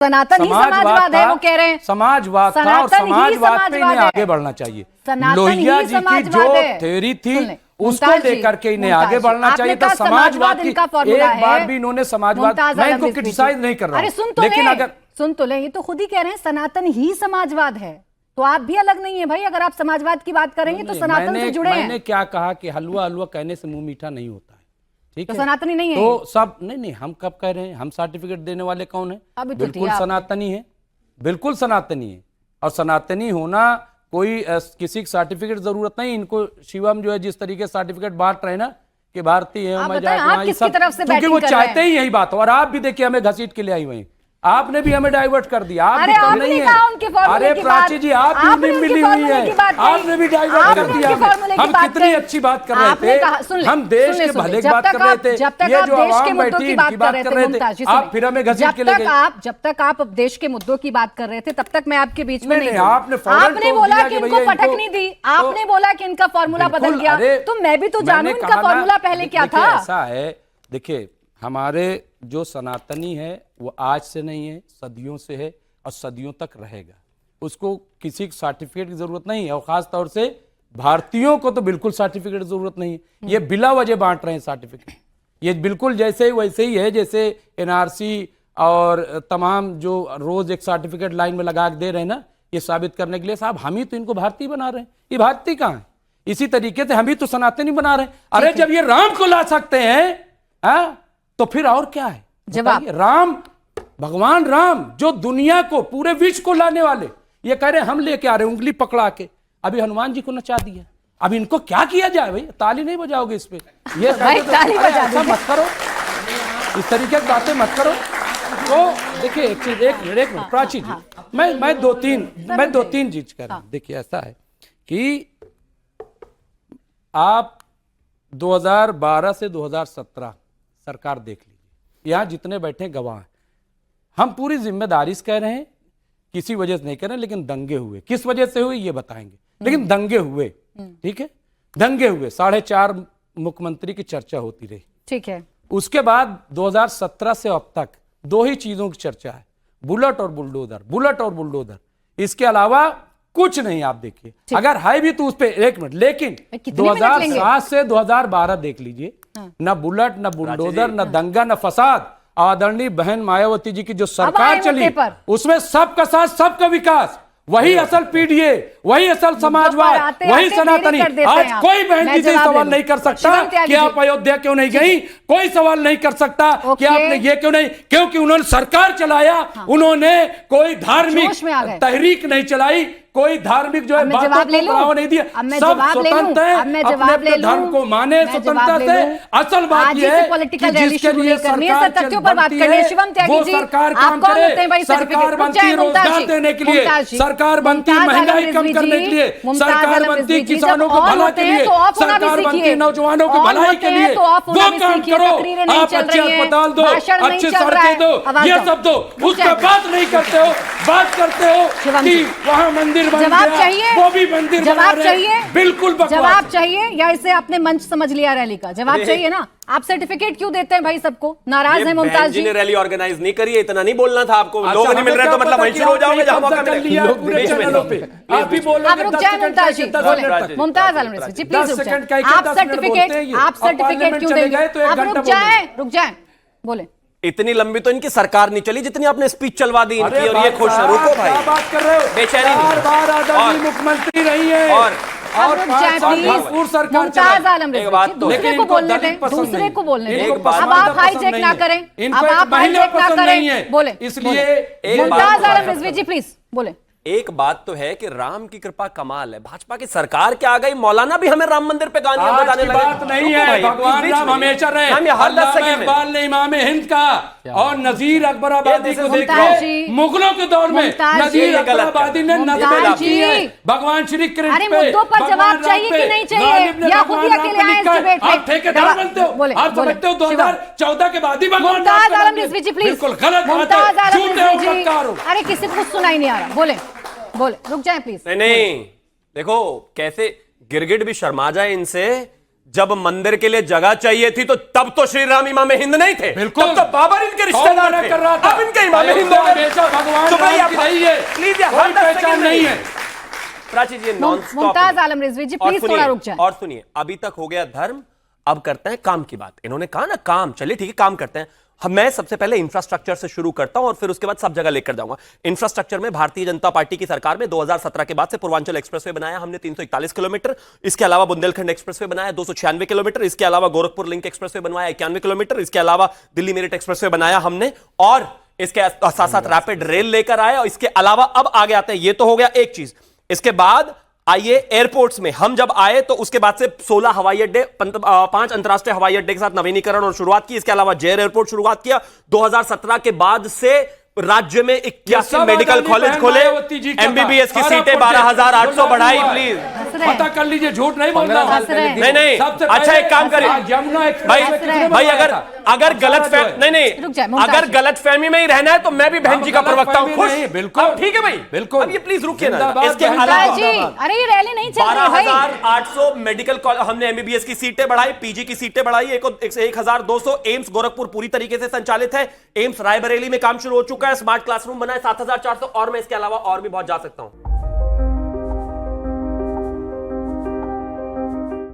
सनातन ही समाजवाद है, वो कह रहे हैं समाजवाद था और समाजवाद पे इन्हें आगे बढ़ना चाहिए। लोहिया जी की जो थ्योरी थी उसको लेकर के इन्हें आगे बढ़ना चाहिए था। समाजवाद की एक बार भी इन्होंने समाजवाद, मैं इनको क्रिटिसाइज नहीं कर रहा हूं, लेकिन अगर सुन तो ले, ये तो खुद ही कह रहे हैं सनातन ही समाजवाद है, तो आप भी अलग नहीं है भाई। अगर आप समाजवाद की बात करेंगे तो सनातन से जुड़े हैं। मैंने क्या कहा कि हलवा हलवा कहने से मुंह मीठा नहीं होता है, ठीक तो है? सनातनी नहीं है तो सब नहीं, हम कब कह रहे हैं? हम सर्टिफिकेट देने वाले कौन है? बिल्कुल सनातनी है, बिल्कुल सनातनी है। और सनातनी होना कोई किसी सर्टिफिकेट जरूरत नहीं। इनको शिवम जो है जिस तरीके से सर्टिफिकेट बांट रहे हैं ना कि भारतीय है, क्योंकि वो चाहते ही यही बात हो। और आप भी देखिए हमें घसीट के ले आई हुई, आपने भी हमें डाइवर्ट कर दिया। आप भी कर नहीं है। अरे प्राची जी, आप भी मिली हुई है, आपने भी डाइवर्ट कर दिया। हम कितनी अच्छी बात कर रहे थे, हम देश के भले की बात कर रहे थे, ये जो आवाम बैठी इनकी बात कर रहे थे, आप फिर हमें घसीट के ले गए। जब तक आप देश के मुद्दों की बात कर रहे थे तब तक मैं आपके बीच में नहीं। आपने बोला कि इनको पटक नहीं दी, आपने बोला कि इनका फॉर्मूला बदल गया, तो मैं भी तो जानूं इनका फॉर्मूला पहले क्या था। ऐसा है, देखिए हमारे जो सनातनी है वो आज से नहीं है, सदियों से है और सदियों तक रहेगा। उसको किसी सर्टिफिकेट की जरूरत नहीं है, और खास तौर से भारतीयों को तो बिल्कुल सर्टिफिकेट की जरूरत नहीं है। ये बिला वजह बांट रहे हैं सर्टिफिकेट, ये बिल्कुल जैसे वैसे ही है जैसे एनआरसी और तमाम जो रोज एक सर्टिफिकेट लाइन में लगा दे रहे हैं ना, ये साबित करने के लिए साहब हम ही तो इनको भारतीय बना रहे हैं। ये भारतीय कहाँ है? इसी तरीके से हम ही तो सनातनी बना रहे हैं। अरे जब ये राम को ला सकते हैं तो फिर और क्या है? जवाब राम, भगवान राम जो दुनिया को, पूरे विश्व को लाने वाले, ये कह रहे हैं हम लेके आ रहे हैं उंगली पकड़ा के। अभी हनुमान जी को नचा दिया, अब इनको क्या किया जाए? भाई ताली नहीं बजाओगे इस पे? ये ताली बजा मत करो, इस तरीके की बातें मत करो। तो देखिए एक मिनट प्राची जी, मैं दो तीन चीज कर रहा हूं। देखिए ऐसा है कि आप 2012 से 2017 सरकार देख लीजिए, यहां जितने बैठे गवाह हैं। हम पूरी जिम्मेदारी से कह रहे हैं, किसी वजह से नहीं कह रहे हैं, लेकिन दंगे हुए। किस वजह से हुए ये बताएंगे, लेकिन दंगे हुए, ठीक है? दंगे हुए, 4.5 मुख्यमंत्री की चर्चा होती रही, ठीक है। उसके बाद 2017 से अब तक दो ही चीजों की चर्चा है, बुलेट और बुलडोजर, बुलेट और बुलडोजर। इसके अलावा कुछ नहीं। आप देखिए, अगर है भी तो उस पर एक मिनट, लेकिन 2007 से 2012 देख लीजिए, न बुलेट, न बुलडोजर, न दंगा, न फसाद। आदरणीय बहन मायावती जी की जो सरकार चली उसमें सबका साथ सबका विकास, वही असल पीडीए, वही असल समाजवाद, वही सनातनी। आज कोई बहन जी से सवाल नहीं कर सकता कि आप अयोध्या क्यों नहीं गई, कोई सवाल नहीं कर सकता कि आपने ये क्यों नहीं, क्योंकि उन्होंने सरकार चलाया, उन्होंने कोई धार्मिक तहरीक नहीं चलाई, कोई धार्मिक जो है बातों को बढ़ावा नहीं दिया। सब स्वतंत्र है, अपने धर्म को माने स्वतंत्रता से। असल बात ये है कि जिसके लिए सरकार बनती है वो सरकार काम करे। सरकार बनती है रोजगार देने के लिए, सरकार बनती है महंगाई कम करने के लिए, सरकार बनती है किसानों को भला के लिए, सरकार बनती है नौजवानों की भलाई के लिए। वो काम करो, आप अच्छे अस्पताल दो, अच्छे सड़कें दो, ये सब दो। उसका बात नहीं करते हो, बात करते हो कि वहां मंदिर जवाब चाहिए, वो भी मंदिर जवाब चाहिए, बिल्कुल जवाब चाहिए, या इसे आपने मंच समझ लिया रैली का? जवाब चाहिए ना। आप सर्टिफिकेट क्यों देते हैं भाई सबको? नाराज है मुमताज जी? ने रैली ऑर्गेनाइज नहीं करी है, इतना नहीं बोलना था आपको। लोग नहीं मिल रहे तो मतलब वहीं शुरू हो जाओगे जहां मौका मिले। आप भी बोल रहे हैं, रुक जाए मुमताज जी, मुमताज आलम रिजवी जी प्लीज रुक जाए। आप सर्टिफिकेट क्यों देंगे? आप रुक जाए, बोले। इतनी लंबी तो इनकी सरकार नहीं चली जितनी आपने स्पीच चलवा दी इनकी, और ये खुश है। रुको भाई, क्या बात कर रहे हो? बेचैनी नहीं, मुख्यमंत्री रही है और मुमताज आलम रिजवी दूसरे को बोलने दें, दूसरे को बोलने दें। अब आप हाईजैक ना करें, अब आप हाईजैक ना करें, बोले। इसलिए मुमताज आलम रिजवी जी प्लीज बोले। एक बात तो है कि राम की कृपा कमाल है, भाजपा की सरकार क्या आ गई, मौलाना भी हमें राम मंदिर पे गालियां बजाने लगे। बात नहीं है, भगवान राम हमेशा रहे। इकबाल ने इमाम हिंद का और नजीर अकबर आबादी को देखिए, मुगलों के दौर में नजीर अकबर आबादी ने नज़में की है भगवान श्री कृष्ण पे। मुद्दों पर जवाब चाहिए कि नहीं चाहिए, या खुद ही अकेले आए इस डिबेट में? आप ठेकेदार बनते हो, आप समझते हो 2014 के बाद ही भगवान मुमताज आलम रिजवी जी प्लीज, बिल्कुल गलत बात है, झूठे हो, बदकार हो। अरे किसी को सुनाई नहीं आ रहा, बोले रुक जाए प्लीज। नहीं देखो कैसे गिरगिट भी शर्मा जाए इनसे। जब मंदिर के लिए जगह चाहिए थी तो तब तो श्री राम इमाम हिंद नहीं थे, बिल्कुल। तब तो बाबर इनके रिश्तेदार थे। कर रहा था। अब इनके इमाम हिंद हो गए। हमेशा भगवान तो भाई राम की रही है, प्लीज यार, कोई हर 10 पहचान सेकंड नहीं है। Prachi ji non stop. Mumtaz Alam Rizvi ji please थोड़ा रुक जाएं। और सुनिए, अभी तक हो गया धर्म, अब करते हैं काम की बात। इन्होंने कहा ना काम, चलिए ठीक है काम करते हैं। मैं सबसे पहले इंफ्रास्ट्रक्चर से शुरू करता हूं और फिर उसके बाद सब जगह लेकर जाऊंगा। इंफ्रास्ट्रक्चर में भारतीय जनता पार्टी की सरकार में 2017 के बाद से पूर्वांचल एक्सप्रेसवे बनाया हमने 341 किलोमीटर। इसके अलावा बुंदेलखंड एक्सप्रेसवे बनाया 296 किलोमीटर। इसके अलावा गोरखपुर लिंक एक्सप्रेसवे बनवाया 91 किलोमीटर। इसके अलावा दिल्ली मेरठ एक्सप्रेसवे बनाया हमने, और इसके साथ साथ रैपिड रेल लेकर आए। और इसके अलावा अब आगे आते हैं, ये तो हो गया एक चीज। इसके बाद आइए एयरपोर्ट्स में, हम जब आए तो उसके बाद से 16 हवाई अड्डे, 5 अंतरराष्ट्रीय हवाई अड्डे के साथ नवीनीकरण और शुरुआत की। इसके अलावा जेर एयरपोर्ट शुरुआत किया। 2017 के बाद से राज्य में 81 मेडिकल कॉलेज खोले। एमबीबीएस की सीटें 12,800 बढ़ाई। प्लीज पता कर लीजिए, झूठ नहीं बोलना। नहीं नहीं, अच्छा एक काम करिए भाई, अगर गलत अगर गलत फहमी में ही रहना है तो मैं भी बहन जी का प्रवक्ता हूँ। खुश, बिल्कुल ठीक है भाई, बिल्कुल। अब ये प्लीज रुकिए ना। इसके अलावा अरे ये रैली नहीं चल रही भाई। 12,800 मेडिकल कॉलेज, हमने एमबीबीएस की सीटें बढ़ाई, पीजी की सीटें बढ़ाई 1,200। एम्स गोरखपुर पूरी तरीके से संचालित है। एम्स रायबरेली में काम शुरू हो चुका है। स्मार्ट क्लासरूम बना है 7,400। और मैं इसके अलावा और भी बहुत जा सकता हूं।